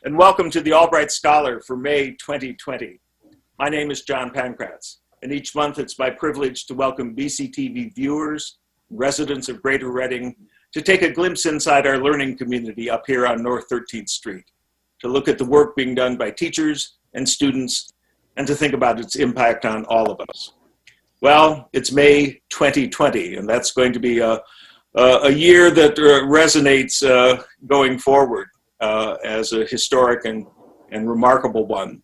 and welcome to the Albright Scholar for May 2020. My name is John Pankratz, and each month it's my privilege to welcome BCTV viewers, residents of Greater Reading, to take a glimpse inside our learning community up here on North 13th Street, to look at the work being done by teachers and students, and to think about its impact on all of us. Well, it's May 2020, and that's going to be a year that resonates going forward as a historic and remarkable one.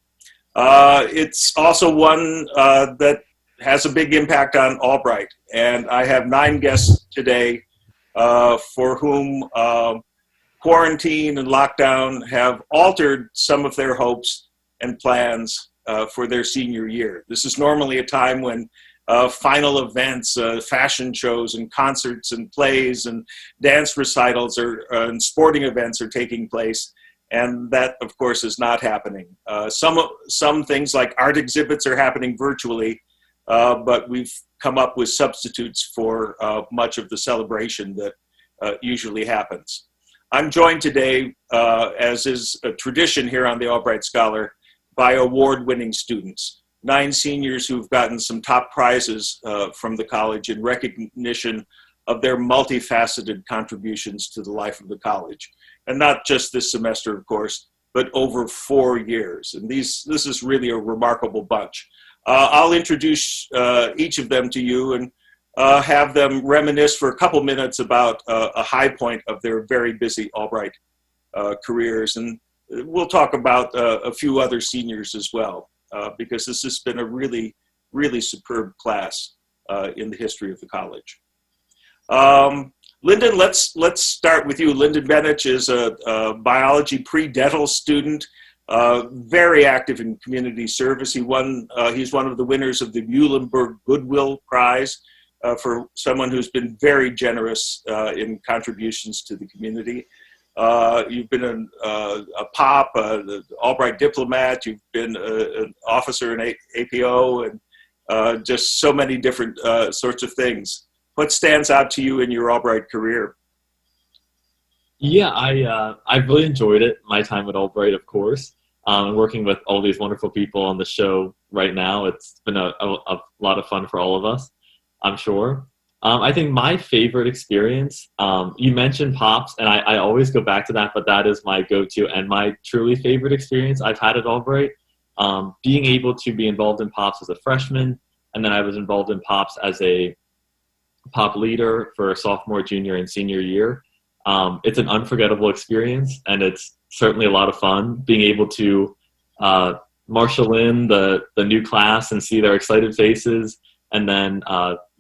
It's also one that has a big impact on Albright, and I have 9 guests today for whom quarantine and lockdown have altered some of their hopes and plans for their senior year. This is normally a time when final events, fashion shows and concerts and plays and dance recitals and sporting events are taking place, and that of course is not happening. Some things like art exhibits are happening virtually, but we've come up with substitutes for much of the celebration that usually happens. I'm joined today, as is a tradition here on the Albright Scholar, by award-winning students. 9 seniors who've gotten some top prizes from the college in recognition of their multifaceted contributions to the life of the college. And not just this semester, of course, but over 4 years. And this is really a remarkable bunch. I'll introduce each of them to you and have them reminisce for a couple minutes about a high point of their very busy Albright careers. And we'll talk about a few other seniors as well, because this has been a really, really superb class in the history of the college. Lyndon, let's start with you. Lyndon Benich is a biology pre-dental student, very active in community service. He's one of the winners of the Muhlenberg Goodwill Prize for someone who's been very generous in contributions to the community. You've been a POP, the Albright diplomat. You've been an officer in APO, and just so many different sorts of things. What stands out to you in your Albright career? Yeah, I've really enjoyed it. My time at Albright, of course, working with all these wonderful people on the show right now. It's been a lot of fun for all of us, I'm sure. I think my favorite experience, you mentioned POPs, and I always go back to that, but that is my go-to and my truly favorite experience I've had at Albright. Being able to be involved in POPs as a freshman, and then I was involved in POPs as a POP leader for sophomore, junior, and senior year. It's an unforgettable experience, and it's certainly a lot of fun being able to marshal in the new class and see their excited faces, and then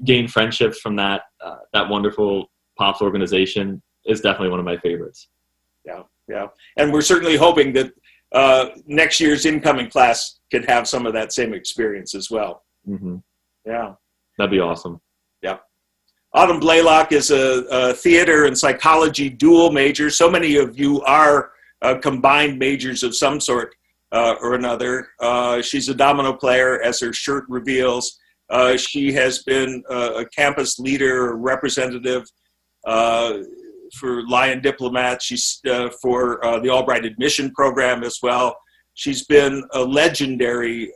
gain friendships from that wonderful POPs organization is definitely one of my favorites. Yeah. And we're certainly hoping that next year's incoming class can have some of that same experience as well. Mm-hmm. Yeah. That'd be awesome. Yeah. Autumn Blaylock is a theater and psychology dual major. So many of you are combined majors of some sort or another. She's a domino player, as her shirt reveals. She has been a campus leader, representative for Lion Diplomat. She's for the Albright admission program as well. She's been a legendary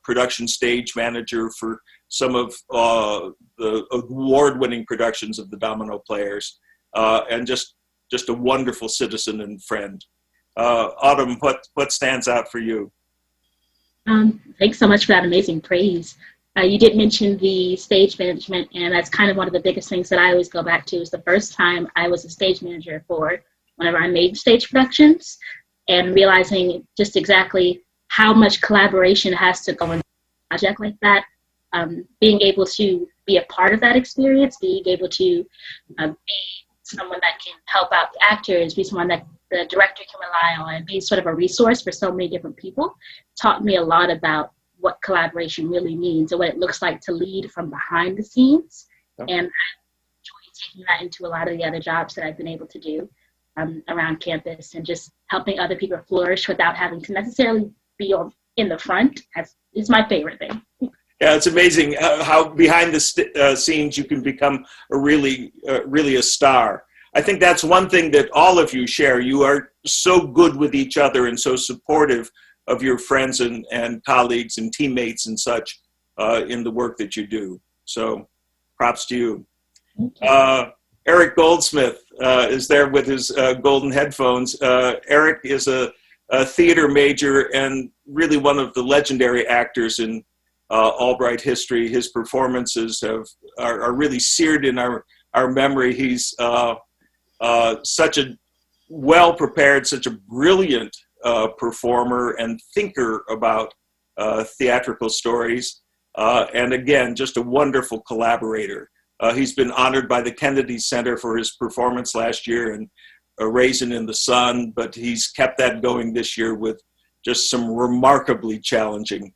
production stage manager for some of the award-winning productions of the Domino Players, and just a wonderful citizen and friend. Autumn, what stands out for you? Thanks so much for that amazing praise. You did mention the stage management, and that's kind of one of the biggest things that I always go back to. Is the first time I was a stage manager for one of our main stage productions, and realizing just exactly how much collaboration has to go into a project like that. Being able to be a part of that experience, being able to be someone that can help out the actors, be someone that the director can rely on, and be sort of a resource for so many different people, taught me a lot about what collaboration really means and what it looks like to lead from behind the scenes. Yeah. And I enjoy taking that into a lot of the other jobs that I've been able to do around campus, and just helping other people flourish without having to necessarily be in the front is my favorite thing. Yeah, it's amazing how behind the scenes you can become really a star. I think that's one thing that all of you share. You are so good with each other and so supportive of your friends and colleagues and teammates and such in the work that you do. So props to you. Eric Goldsmith is there with his golden headphones. Eric is a theater major and really one of the legendary actors in Albright history. His performances are really seared in our memory. He's such a well-prepared, such a brilliant performer and thinker about theatrical stories. And again, just a wonderful collaborator. He's been honored by the Kennedy Center for his performance last year in A Raisin in the Sun, but he's kept that going this year with just some remarkably challenging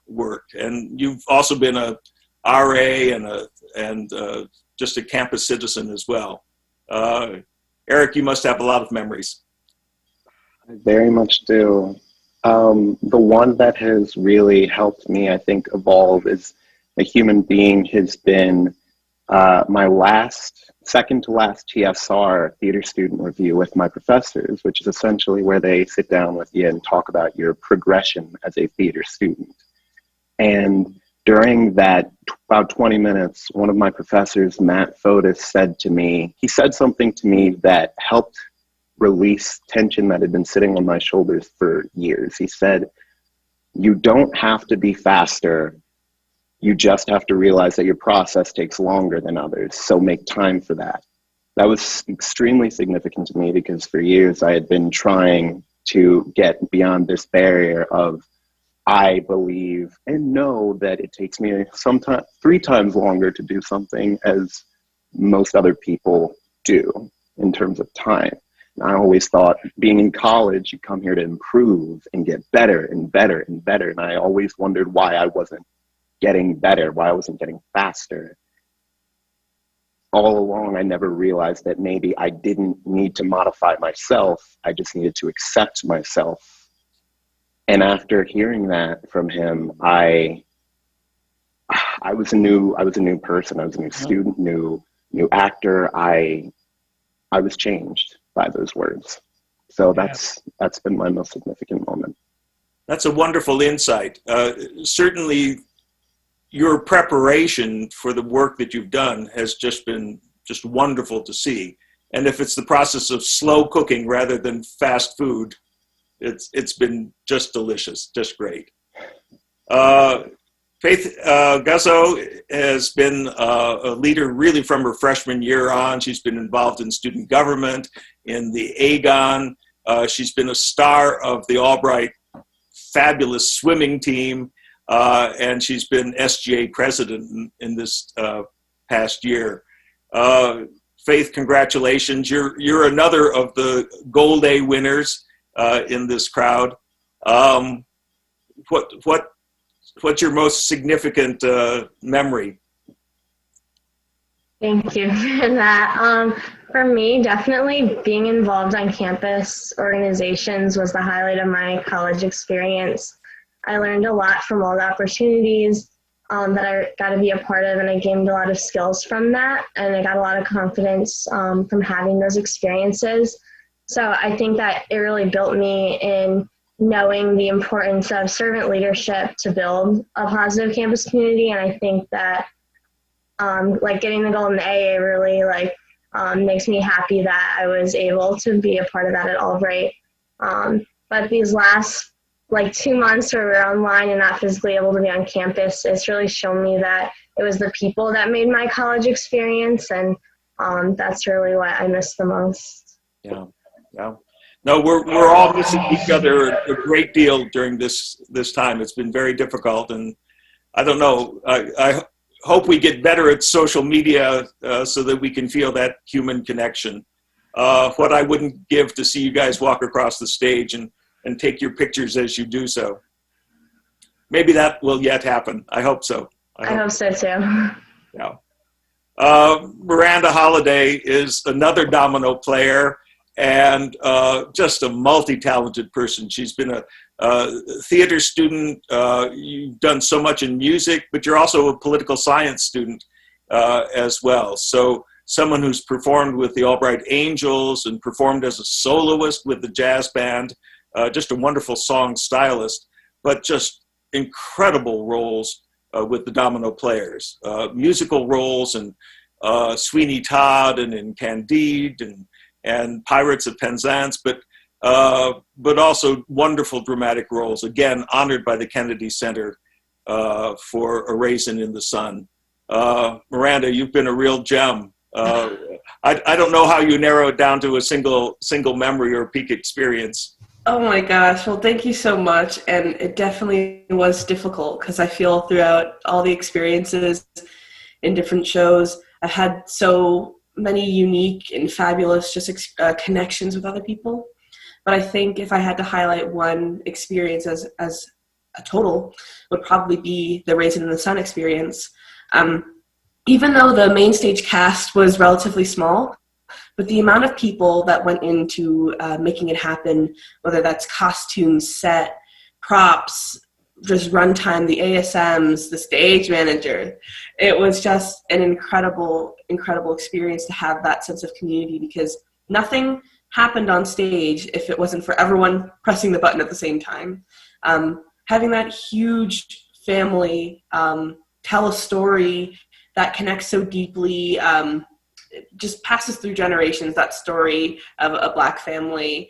work. And you've also been a RA and just a campus citizen as well. Eric, you must have a lot of memories. I very much do. The one that has really helped me, I think, evolve as a human being has been my second to last TSR, theater student review with my professors, which is essentially where they sit down with you and talk about your progression as a theater student. And during that about 20 minutes, one of my professors, Matt Fotis, said something to me that helped release tension that had been sitting on my shoulders for years. He said, "You don't have to be faster. You just have to realize that your process takes longer than others, so make time for that." That was extremely significant to me because for years I had been trying to get beyond this barrier of I believe and know that it takes me sometimes 3 times longer to do something as most other people do in terms of time. And I always thought being in college, you come here to improve and get better and better and better. And I always wondered why I wasn't getting better, why I wasn't getting faster. All along, I never realized that maybe I didn't need to modify myself. I just needed to accept myself. And after hearing that from him, I was a new person. I was a new student, new actor. I was changed by those words. So that's been my most significant moment. That's a wonderful insight. Certainly, your preparation for the work that you've done has just been wonderful to see. And if it's the process of slow cooking rather than fast food, it's been just delicious, just great. Faith Guzzo has been a leader really from her freshman year on. She's been involved in student government, in the Agon. She's been a star of the Albright fabulous swimming team. And she's been SGA president in this past year. Faith, congratulations. You're another of the Gold A winners in this crowd. What's your most significant memory? Thank you for that. For me, definitely being involved on campus organizations was the highlight of my college experience. I learned a lot from all the opportunities that I got to be a part of, and I gained a lot of skills from that, and I got a lot of confidence from having those experiences. So I think that it really built me in knowing the importance of servant leadership to build a positive campus community, and I think that getting the golden A really makes me happy that I was able to be a part of that at Albright. But these last 2 months where we're online and not physically able to be on campus, it's really shown me that it was the people that made my college experience, and that's really what I miss the most. Yeah. No, we're all missing each other a great deal during this time. It's been very difficult, and I don't know. I hope we get better at social media so that we can feel that human connection. What I wouldn't give to see you guys walk across the stage and take your pictures as you do so. Maybe that will yet happen. I hope so. I hope so too. Yeah. Miranda Holliday is another domino player and just a multi-talented person. She's been a theater student. You've done so much in music, but you're also a political science student as well. So someone who's performed with the Albright Angels and performed as a soloist with the jazz band, just a wonderful song stylist, but just incredible roles with the Domino Players, musical roles in Sweeney Todd and in Candide and Pirates of Penzance, but also wonderful dramatic roles, again, honored by the Kennedy Center for A Raisin in the Sun. Miranda, you've been a real gem. I don't know how you narrow it down to a single memory or peak experience. Oh my gosh, well thank you so much, and it definitely was difficult because I feel throughout all the experiences in different shows, I had so many unique and fabulous connections with other people. But I think if I had to highlight one experience as a total, would probably be the Raisin in the Sun experience. Even though the main stage cast was relatively small, but the amount of people that went into making it happen, whether that's costumes, set, props, just runtime, the ASMs, the stage manager, it was just an incredible, incredible experience to have that sense of community, because nothing happened on stage if it wasn't for everyone pressing the button at the same time. Having that huge family tell a story that connects so deeply, it just passes through generations, that story of a Black family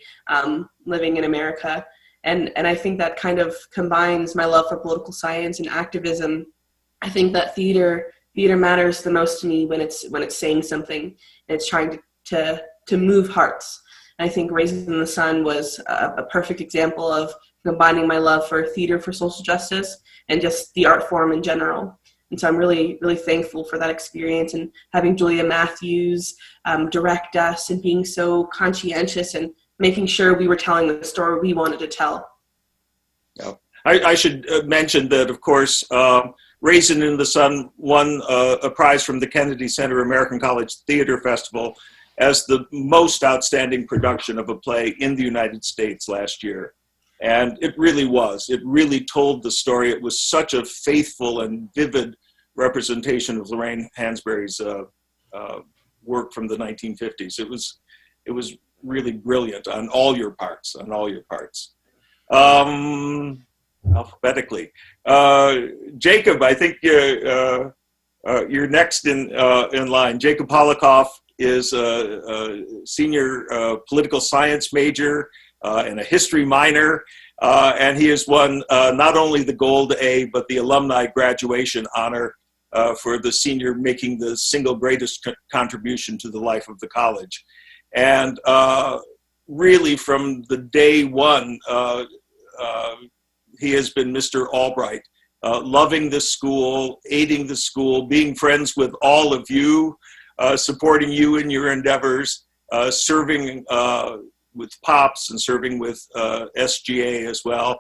living in America. And I think that kind of combines my love for political science and activism. I think that theater matters the most to me when it's saying something and it's trying to move hearts. And I think Raisin in the Sun was a perfect example of combining my love for theater for social justice and just the art form in general. And so I'm really, really thankful for that experience, and having Julia Matthews direct us and being so conscientious and making sure we were telling the story we wanted to tell. Yeah. I should mention that, of course, Raisin in the Sun won a prize from the Kennedy Center American College Theater Festival as the most outstanding production of a play in the United States last year. And it really was. It really told the story. It was such a faithful and vivid representation of Lorraine Hansberry's work from the 1950s. It was really brilliant on all your parts, alphabetically. Jacob, I think you're next in line. Jacob Polikoff is a senior political science major and a history minor, and he has won not only the Gold A, but the alumni graduation honor for the senior making the single greatest contribution to the life of the college. And really from the day one, he has been Mr. Albright, loving the school, aiding the school, being friends with all of you, supporting you in your endeavors, serving with POPs and serving with SGA as well.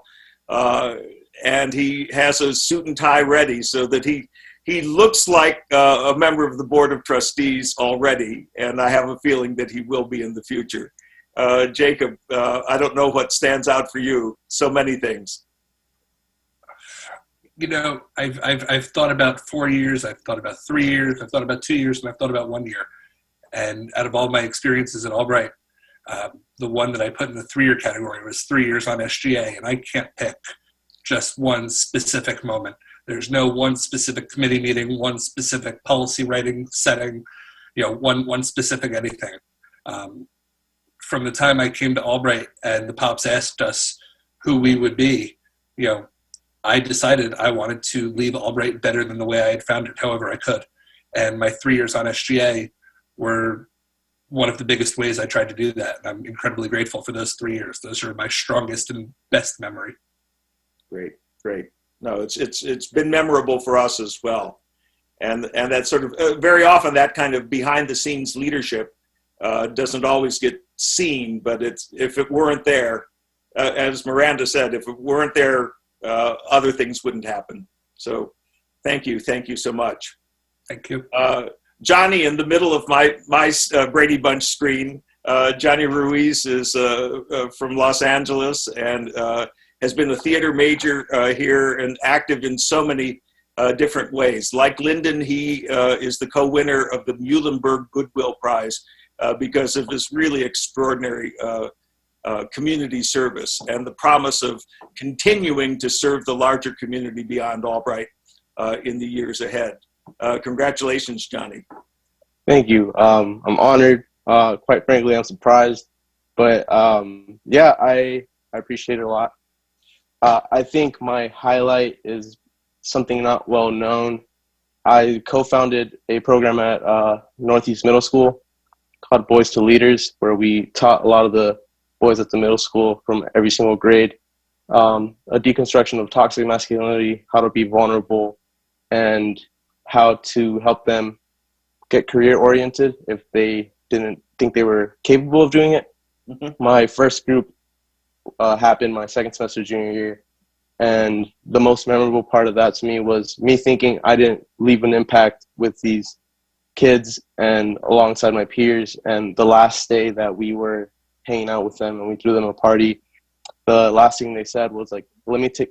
And he has a suit and tie ready so that he looks like a member of the Board of Trustees already, and I have a feeling that he will be in the future. Jacob, I don't know what stands out for you. So many things. You know, I've thought about 4 years, I've thought about 3 years, I've thought about 2 years, and I've thought about 1 year. And out of all my experiences at Albright, the one that I put in the 3-year category was 3 years on SGA, and I can't pick just one specific moment. There's no one specific committee meeting, one specific policy writing setting, one specific anything. From the time I came to Albright and the Pops asked us who we would be, I decided I wanted to leave Albright better than the way I had found it, however I could. And my 3 years on SGA were one of the biggest ways I tried to do that. And I'm incredibly grateful for those 3 years. Those are my strongest and best memory. Great. No, it's been memorable for us as well. And that sort of, very often that kind of behind the scenes leadership doesn't always get seen, but if it weren't there, as Miranda said, if it weren't there, other things wouldn't happen. So thank you so much. Thank you. Johnny, in the middle of my Brady Bunch screen, Johnny Ruiz is from Los Angeles and has been a theater major here and active in so many different ways. Like Lyndon, he is the co-winner of the Muhlenberg Goodwill Prize because of his really extraordinary community service and the promise of continuing to serve the larger community beyond Albright in the years ahead. Congratulations, Johnny. Thank you. I'm honored. Quite frankly, I'm surprised, but yeah, I appreciate it a lot. I think my highlight is something not well known. I co-founded a program at Northeast Middle School called Boys to Leaders, where we taught a lot of the boys at the middle school from every single grade a deconstruction of toxic masculinity, how to be vulnerable, and how to help them get career oriented if they didn't think they were capable of doing it. Mm-hmm. My first group happened my second semester junior year, and the most memorable part of that to me was me thinking I didn't leave an impact with these kids and alongside my peers. And the last day that we were hanging out with them and we threw them a party, the last thing they said was like,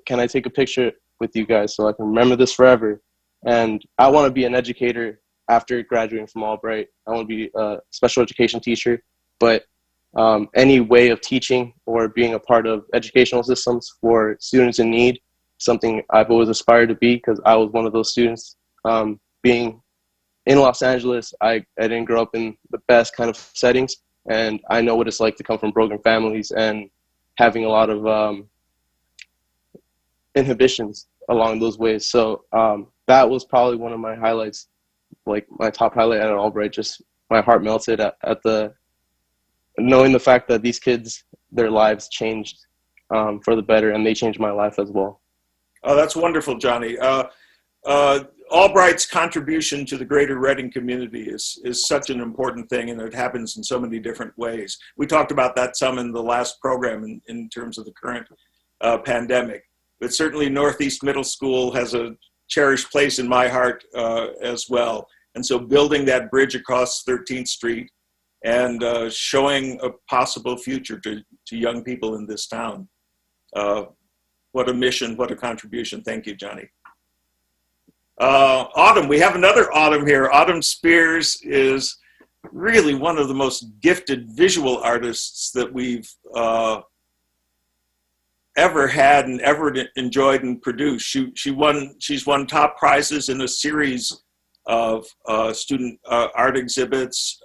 can I take a picture with you guys so I can remember this forever? And I want to be an educator after graduating from Albright. I want to be a special education teacher, but any way of teaching or being a part of educational systems for students in need, something I've always aspired to be, because I was one of those students. Being in Los Angeles, I didn't grow up in the best kind of settings, and I know what it's like to come from broken families and having a lot of inhibitions along those ways. So that was probably one of my highlights, like my top highlight at Albright. Just my heart melted at the knowing the fact that these kids, their lives changed for the better, and they changed my life as well. Oh, that's wonderful, Johnny. Albright's contribution to the greater Reading community is such an important thing, and it happens in so many different ways. We talked about that some in the last program in terms of the current pandemic, but certainly Northeast Middle School has a cherished place in my heart as well. And so building that bridge across 13th Street and showing a possible future to young people in this town. What a mission, what a contribution. Thank you, Johnny. Autumn, we have another Autumn here. Autumn Spears is really one of the most gifted visual artists that we've ever had and ever enjoyed and produced. She's won top prizes in a series of student art exhibits,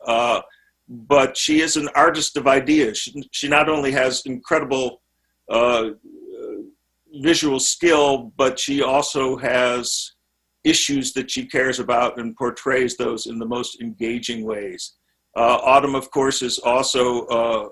but she is an artist of ideas. She not only has incredible visual skill, but she also has issues that she cares about and portrays those in the most engaging ways. Autumn, of course, is also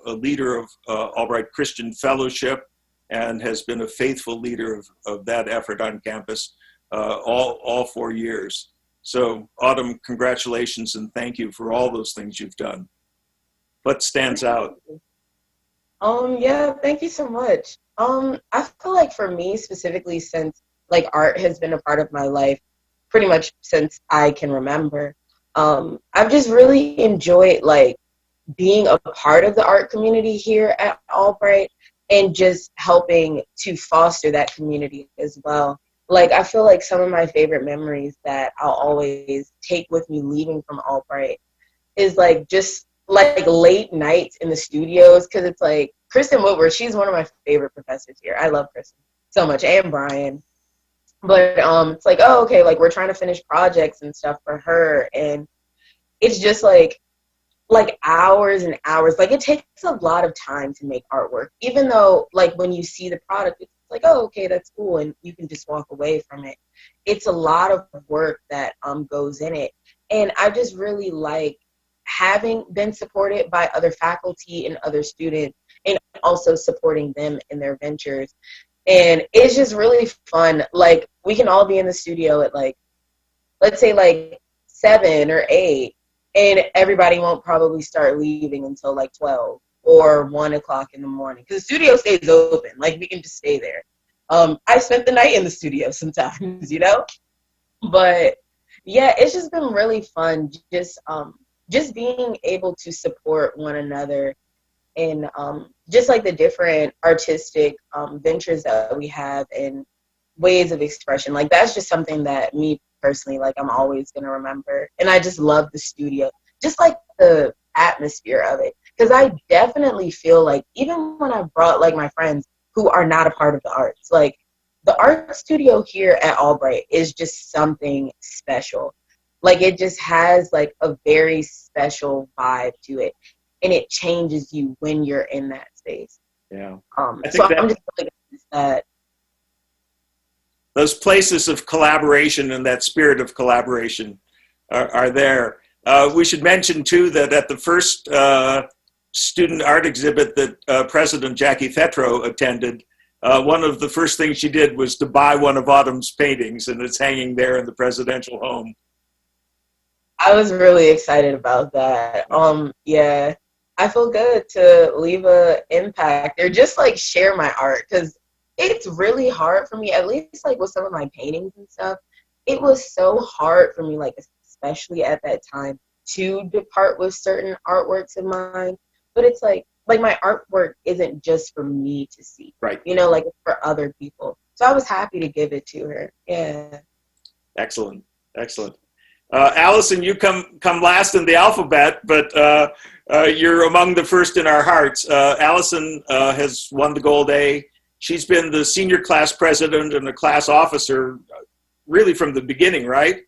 a leader of Albright Christian Fellowship and has been a faithful leader of that effort on campus all 4 years. So Autumn, congratulations and thank you for all those things you've done. What stands out? Yeah, thank you so much. I feel like for me specifically, since like art has been a part of my life pretty much since I can remember, I've just really enjoyed like being a part of the art community here at Albright and just helping to foster that community as well. Like, I feel like some of my favorite memories that I'll always take with me leaving from Albright is like just like late nights in the studios, because it's like Kristen Woodward, she's one of my favorite professors here. I love Kristen so much, and Brian. But it's like, oh, okay, like we're trying to finish projects and stuff for her, and it's just like hours and hours. Like, it takes a lot of time to make artwork, even though like when you see the product, it's like, oh, okay, that's cool, and you can just walk away from it. It's a lot of work that goes in it, and I just really like having been supported by other faculty and other students, and also supporting them in their ventures. And it's just really fun. Like, we can all be in the studio at like, let's say like 7 or 8, and everybody won't probably start leaving until like 12 or 1 o'clock in the morning, because the studio stays open. Like, we can just stay there. I spent the night in the studio sometimes, you know? But yeah, it's just been really fun just being able to support one another in just like the different artistic ventures that we have, and ways of expression. Like, that's just something that me personally, like, I'm always going to remember. And I just love the studio, just like the atmosphere of it. Because I definitely feel like, even when I brought, like, my friends who are not a part of the arts, like, the art studio here at Albright is just something special. Like, it just has, like, a very special vibe to it. And it changes you when you're in that space. Yeah. So I'm just really glad that those places of collaboration and that spirit of collaboration are there. We should mention, too, that at the first student art exhibit that President Jackie Fetro attended, one of the first things she did was to buy one of Autumn's paintings, and it's hanging there in the presidential home. I was really excited about that. Yeah, I feel good to leave an impact or just, like, share my art, because it's really hard for me, at least, like, with some of my paintings and stuff. It was so hard for me, like, especially at that time, to depart with certain artworks of mine. But it's like my artwork isn't just for me to see. Right. You know, like, it's for other people. So I was happy to give it to her. Yeah. Excellent. Excellent. Allison, you come last in the alphabet, but you're among the first in our hearts. Allison has won the Gold A. She's been the senior class president and a class officer really from the beginning, right?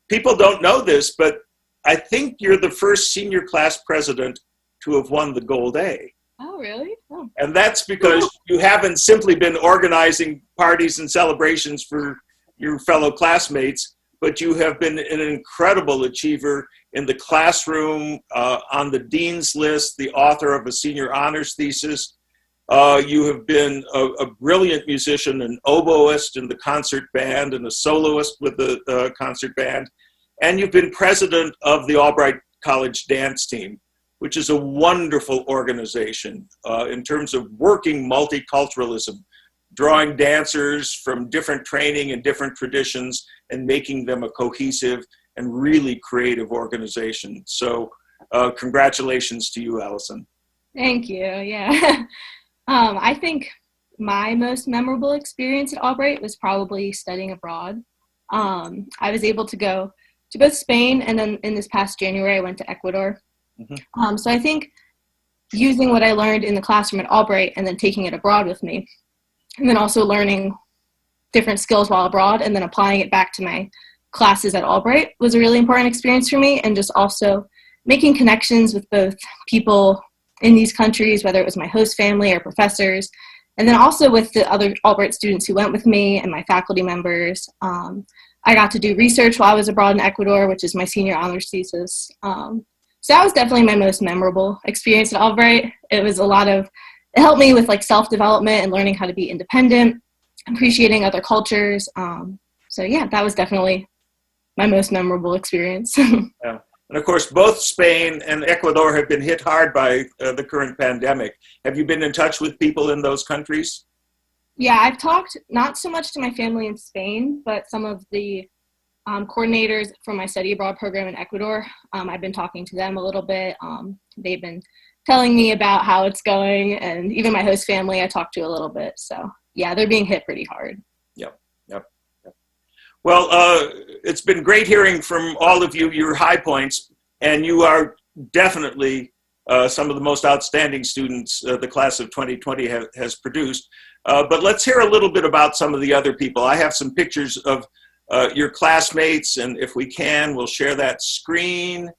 People don't know this, but I think you're the first senior class president to have won the Gold A. Oh, really? Oh. And that's because you haven't simply been organizing parties and celebrations for your fellow classmates, but you have been an incredible achiever in the classroom, on the dean's list, the author of a senior honors thesis. You have been a brilliant musician, an oboist in the concert band, and a soloist with the concert band. And you've been president of the Albright College dance team, which is a wonderful organization in terms of working multiculturalism, drawing dancers from different training and different traditions and making them a cohesive and really creative organization. So congratulations to you, Allison. Thank you, yeah. I think my most memorable experience at Albright was probably studying abroad. I was able to go to both Spain, and then in this past January, I went to Ecuador. Mm-hmm. So I think using what I learned in the classroom at Albright and then taking it abroad with me, and then also learning different skills while abroad and then applying it back to my classes at Albright was a really important experience for me, and just also making connections with both people in these countries, whether it was my host family or professors, and then also with the other Albright students who went with me and my faculty members. I got to do research while I was abroad in Ecuador, which is my senior honors thesis. So that was definitely my most memorable experience at Albright. It helped me with, like, self-development and learning how to be independent, appreciating other cultures. So yeah, that was definitely my most memorable experience. Yeah. And of course, both Spain and Ecuador have been hit hard by the current pandemic. Have you been in touch with people in those countries? Yeah, I've talked not so much to my family in Spain, but some of the coordinators for my study abroad program in Ecuador. I've been talking to them a little bit. They've been telling me about how it's going, and even my host family I talked to a little bit. So yeah, they're being hit pretty hard. Yep. Well, it's been great hearing from all of you, your high points, and you are definitely some of the most outstanding students the class of 2020 has produced. But let's hear a little bit about some of the other people. I have some pictures of your classmates, and if we can, we'll share that screen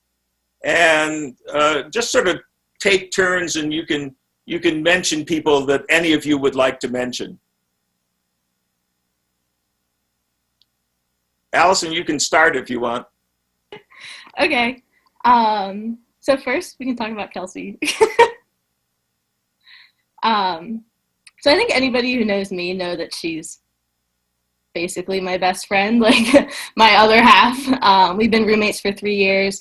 and just sort of take turns, and you can mention people that any of you would like to mention. Allison, you can start if you want. Okay. So first, we can talk about Kelsey. So I think anybody who knows me know that she's basically my best friend, like my other half. We've been roommates for 3 years.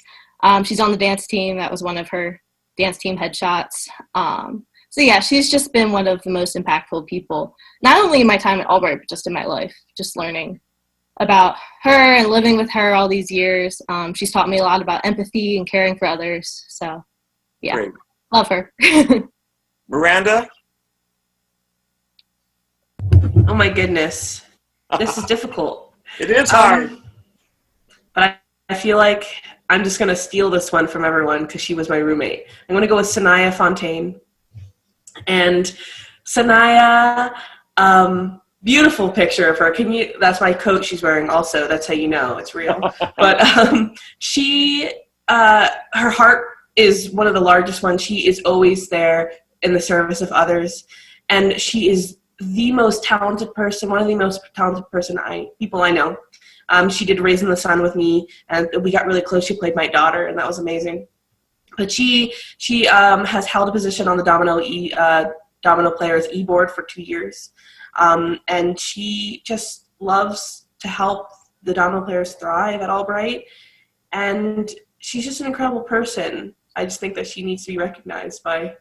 She's on the dance team. That was one of her dance team headshots. So yeah, she's just been one of the most impactful people, not only in my time at Albright, but just in my life, just learning about her and living with her all these years. She's taught me a lot about empathy and caring for others. So yeah, great. Love her. Miranda? Oh my goodness. This is difficult. It is hard. But I feel like I'm just going to steal this one from everyone because she was my roommate. I'm going to go with Sanaya Fontaine. And Sanaya, beautiful picture of her. That's my coat she's wearing also. That's how you know it's real. But her heart is one of the largest ones. She is always there in the service of others. And she is the most talented person, one of the most talented people I know. She did Raising the Sun with me, and we got really close. She played my daughter, and that was amazing. But she has held a position on the Domino Players e-board for 2 years. And she just loves to help the Domino Players thrive at Albright. And she's just an incredible person. I just think that she needs to be recognized by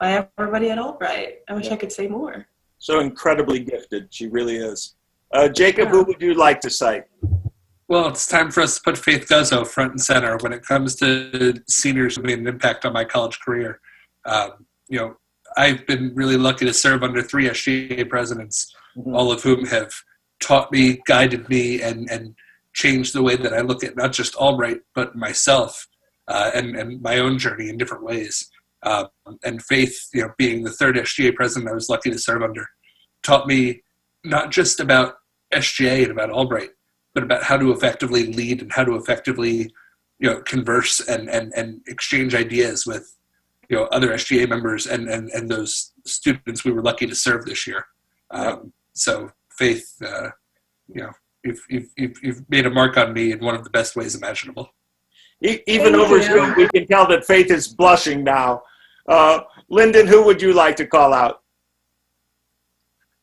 everybody at Albright. I wish I could say more. So incredibly gifted. She really is. Jacob, who would you like to cite? Well, it's time for us to put Faith Guzzo front and center when it comes to seniors who made an impact on my college career. I've been really lucky to serve under 3 SGA presidents, all of whom have taught me, guided me, and changed the way that I look at not just Albright, but myself and my own journey in different ways. And Faith, being the 3rd SGA president I was lucky to serve under, taught me not just about SGA and about Albright, but about how to effectively lead and how to effectively, converse and exchange ideas with, other SGA members and those students we were lucky to serve this year. So Faith, you've made a mark on me in one of the best ways imaginable. Even over Zoom, we can tell that Faith is blushing now. Lyndon, who would you like to call out?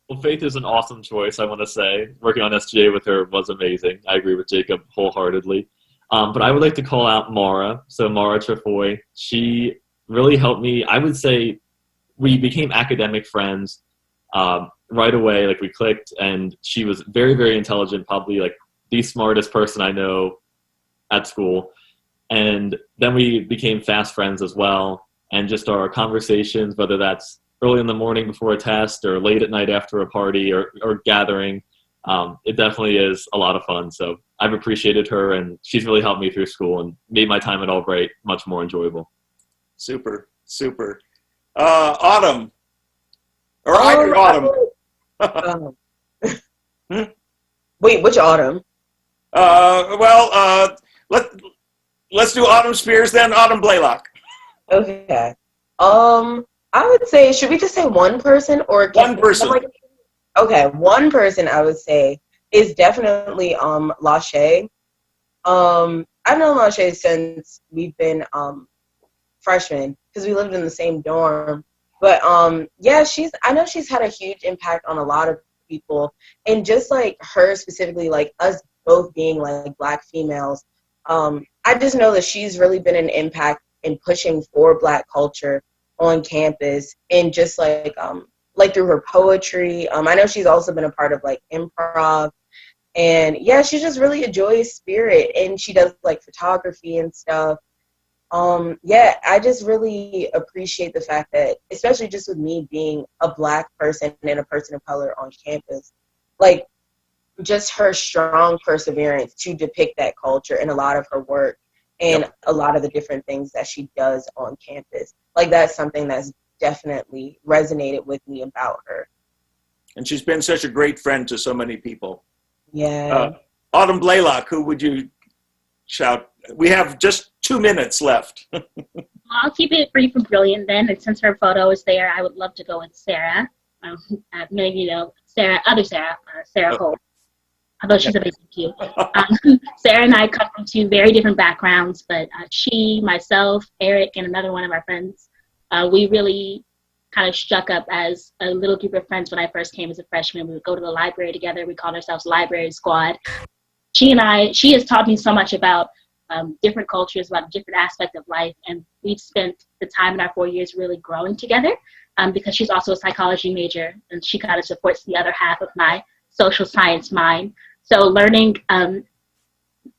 Well, Faith is an awesome choice, I want to say. Working on SGA with her was amazing. I agree with Jacob wholeheartedly. But I would like to call out Mara. So Mara Trefoy, she really helped me. I would say we became academic friends right away. Like, we clicked, and she was very, very intelligent, probably like the smartest person I know at school. And then we became fast friends as well. And just our conversations, whether that's early in the morning before a test or late at night after a party or gathering, it definitely is a lot of fun. So I've appreciated her, and she's really helped me through school and made my time at Albright much more enjoyable. Super. Autumn. Or either Autumn. Wait, which Autumn? Let's do Autumn Spears, then Autumn Blaylock. Okay. I would say, should we just say one person or one person? Okay, one person I would say is definitely Lachey. I've known Lachey since we've been freshmen because we lived in the same dorm. But I know she's had a huge impact on a lot of people, and just like her specifically, like us both being like Black females, I just know that she's really been an impact in pushing for Black culture on campus, and just like through her poetry. I know she's also been a part of like improv, and she's just really a joyous spirit, and she does like photography and stuff. I just really appreciate the fact that, especially just with me being a Black person and a person of color on campus, like just her strong perseverance to depict that culture in a lot of her work and a lot of the different things that she does on campus. Like, that's something that's definitely resonated with me about her. And she's been such a great friend to so many people. Yeah. Autumn Blaylock, who would you shout? We have just 2 minutes left. I'll keep it brief and brilliant then. And since her photo is there, I would love to go with Sarah. Maybe Sarah Holt. Although she's amazing too. Sarah and I come from 2 very different backgrounds, but she, myself, Eric, and another one of our friends, we really kind of struck up as a little group of friends when I first came as a freshman. We would go to the library together. We called ourselves Library Squad. She has taught me so much about different cultures, about different aspects of life, and we've spent the time in our 4 years really growing together because she's also a psychology major, and she kind of supports the other half of my social science mind. So learning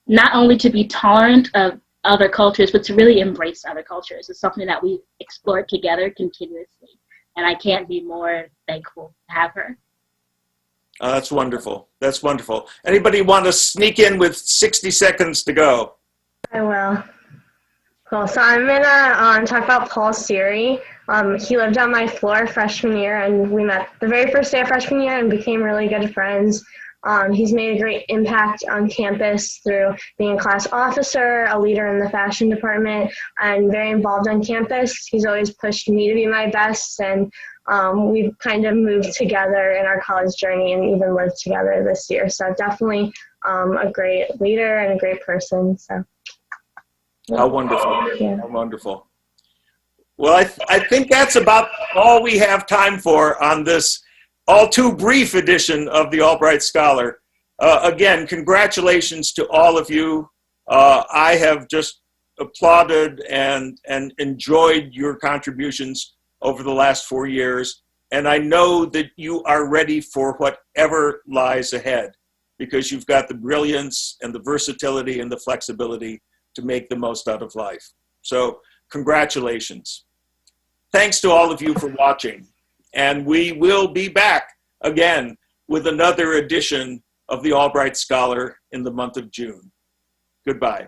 not only to be tolerant of other cultures, but to really embrace other cultures is something that we've explored together continuously. And I can't be more thankful to have her. That's wonderful. That's wonderful. Anybody want to sneak in with 60 seconds to go? I will. Cool. So I'm gonna talk about Paul Siri. He lived on my floor freshman year, and we met the very first day of freshman year and became really good friends. He's made a great impact on campus through being a class officer, a leader in the fashion department, and very involved on campus. He's always pushed me to be my best, and we've kind of moved together in our college journey and even lived together this year. So definitely a great leader and a great person. So. How wonderful. Yeah. How wonderful. Well, I think that's about all we have time for on this all too brief edition of the Albright Scholar. Again, congratulations to all of you. I have just applauded and enjoyed your contributions over the last 4 years. And I know that you are ready for whatever lies ahead, because you've got the brilliance and the versatility and the flexibility to make the most out of life. So congratulations. Thanks to all of you for watching. And we will be back again with another edition of the Albright Scholar in the month of June. Goodbye.